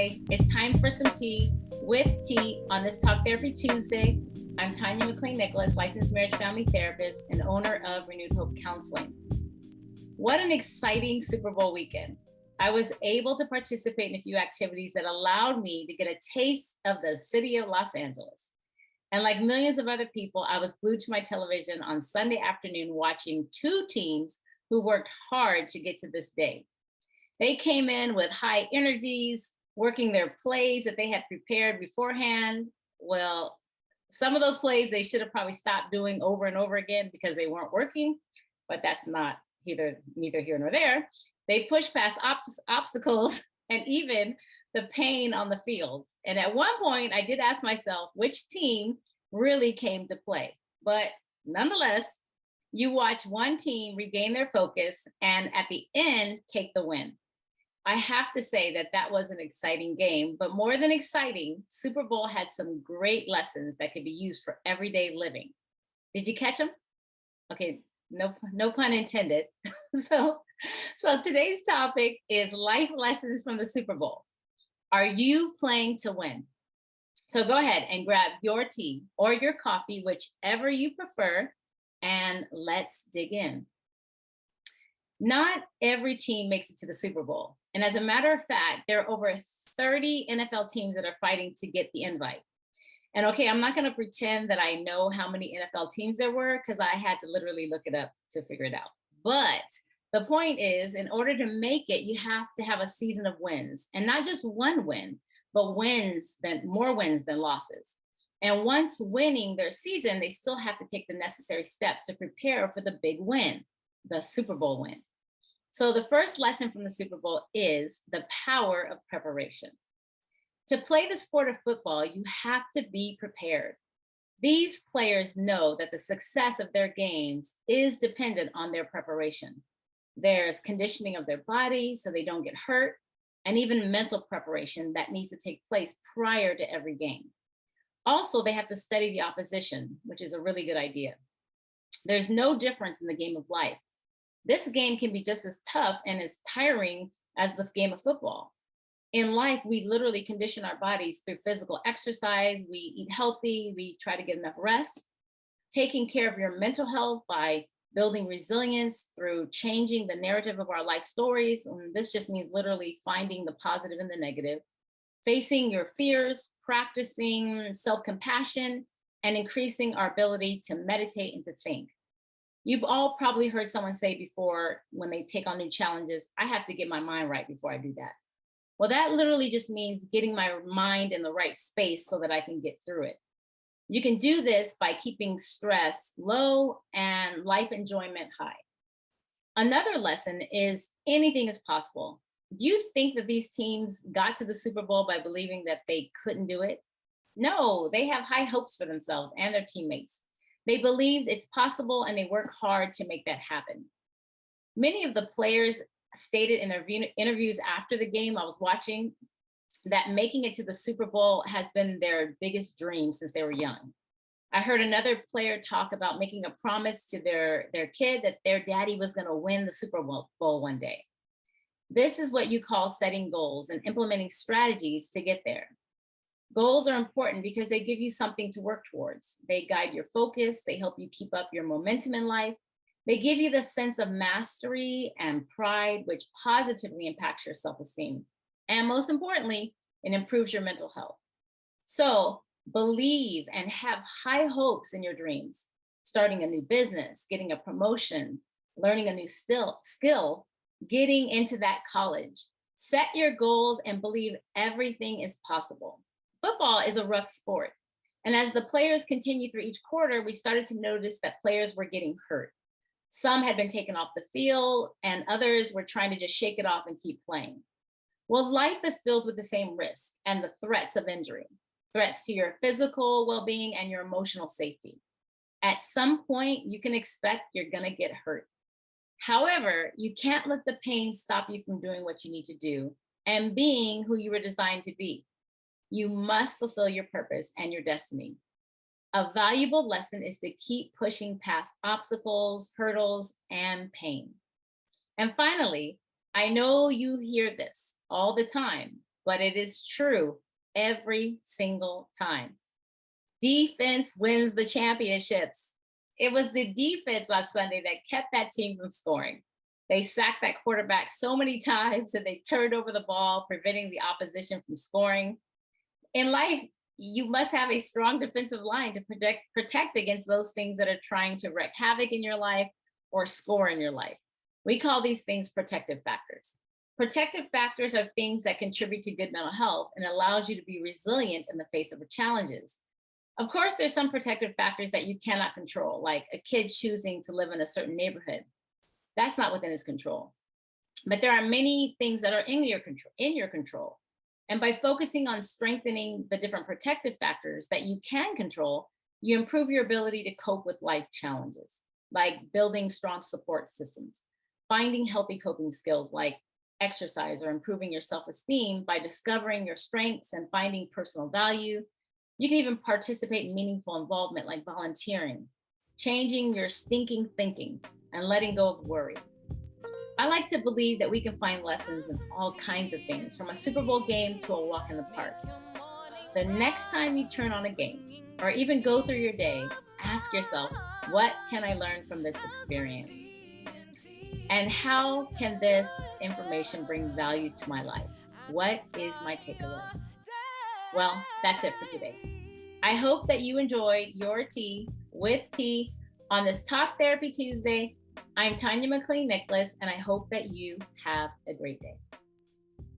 Tuesday. It's time for some tea with T on this Talk Therapy Tuesday. I'm Tanya McLean-Nicholas, licensed marriage family therapist and owner of Renewed Hope Counseling. What an exciting Super Bowl weekend. I was able to participate in a few activities that allowed me to get a taste of the city of Los Angeles. And like millions of other people, I was glued to my television on Sunday afternoon watching two teams who worked hard to get to this day. They came in with high energies, working their plays that they had prepared beforehand. Well, some of those plays they should have probably stopped doing over and over again because they weren't working, but that's neither here nor there. They pushed past obstacles and even the pain on the field. And at one point, I did ask myself which team really came to play. But nonetheless, you watch one team regain their focus and at the end, take the win. I have to say that was an exciting game, but more than exciting, Super Bowl had some great lessons that could be used for everyday living. Did you catch them? Okay, no pun intended. So today's topic is life lessons from the Super Bowl. Are you playing to win? So go ahead and grab your tea or your coffee, whichever you prefer, and let's dig in. Not every team makes it to the Super Bowl. And as a matter of fact, there are over 30 NFL teams that are fighting to get the invite. And okay, I'm not going to pretend that I know how many NFL teams there were because I had to literally look it up to figure it out. But the point is, in order to make it, you have to have a season of wins, and not just one win, but more wins than losses. And once winning their season, they still have to take the necessary steps to prepare for the big win, the Super Bowl win. So the first lesson from the Super Bowl is the power of preparation. To play the sport of football, you have to be prepared. These players know that the success of their games is dependent on their preparation. There's conditioning of their body so they don't get hurt, and even mental preparation that needs to take place prior to every game. Also, they have to study the opposition, which is a really good idea. There's no difference in the game of life. This game can be just as tough and as tiring as the game of football. In life, we literally condition our bodies through physical exercise. We eat healthy. We try to get enough rest. Taking care of your mental health by building resilience through changing the narrative of our life stories. And this just means literally finding the positive and the negative. Facing your fears, practicing self-compassion, and increasing our ability to meditate and to think. You've all probably heard someone say before when they take on new challenges, I have to get my mind right before I do that. Well, that literally just means getting my mind in the right space so that I can get through it. You can do this by keeping stress low and life enjoyment high. Another lesson is anything is possible. Do you think that these teams got to the Super Bowl by believing that they couldn't do it? No, they have high hopes for themselves and their teammates. They believed it's possible and they work hard to make that happen. Many of the players stated in their interviews after the game I was watching that making it to the Super Bowl has been their biggest dream since they were young. I heard another player talk about making a promise to their kid that their daddy was going to win the Super Bowl one day. This is what you call setting goals and implementing strategies to get there. Goals are important because they give you something to work towards. They guide your focus. They help you keep up your momentum in life. They give you the sense of mastery and pride, which positively impacts your self-esteem. And most importantly, it improves your mental health. So believe and have high hopes in your dreams. Starting a new business, getting a promotion, learning a new skill, getting into that college. Set your goals and believe everything is possible. Football is a rough sport. And as the players continued through each quarter, we started to notice that players were getting hurt. Some had been taken off the field and others were trying to just shake it off and keep playing. Well, life is filled with the same risk and the threats of injury, threats to your physical well-being and your emotional safety. At some point, you can expect you're gonna get hurt. However, you can't let the pain stop you from doing what you need to do and being who you were designed to be. You must fulfill your purpose and your destiny. A valuable lesson is to keep pushing past obstacles, hurdles, and pain. And finally, I know you hear this all the time, but it is true every single time. Defense wins the championships. It was the defense last Sunday that kept that team from scoring. They sacked that quarterback so many times and they turned over the ball, preventing the opposition from scoring. In life, you must have a strong defensive line to protect against those things that are trying to wreak havoc in your life or score in your life. We call these things protective factors. Protective factors are things that contribute to good mental health and allows you to be resilient in the face of challenges. Of course, there's some protective factors that you cannot control, like a kid choosing to live in a certain neighborhood. That's not within his control. But there are many things that are in your control. And by focusing on strengthening the different protective factors that you can control, you improve your ability to cope with life challenges, like building strong support systems, finding healthy coping skills like exercise, or improving your self-esteem by discovering your strengths and finding personal value. You can even participate in meaningful involvement like volunteering, changing your stinking thinking, and letting go of worry. I like to believe that we can find lessons in all kinds of things, from a Super Bowl game to a walk in the park. The next time you turn on a game or even go through your day, ask yourself, what can I learn from this experience? And how can this information bring value to my life? What is my takeaway? Well, that's it for today. I hope that you enjoyed your tea with T on this Talk Therapy Tuesday. I'm Tanya McLean Nicholas, and I hope that you have a great day.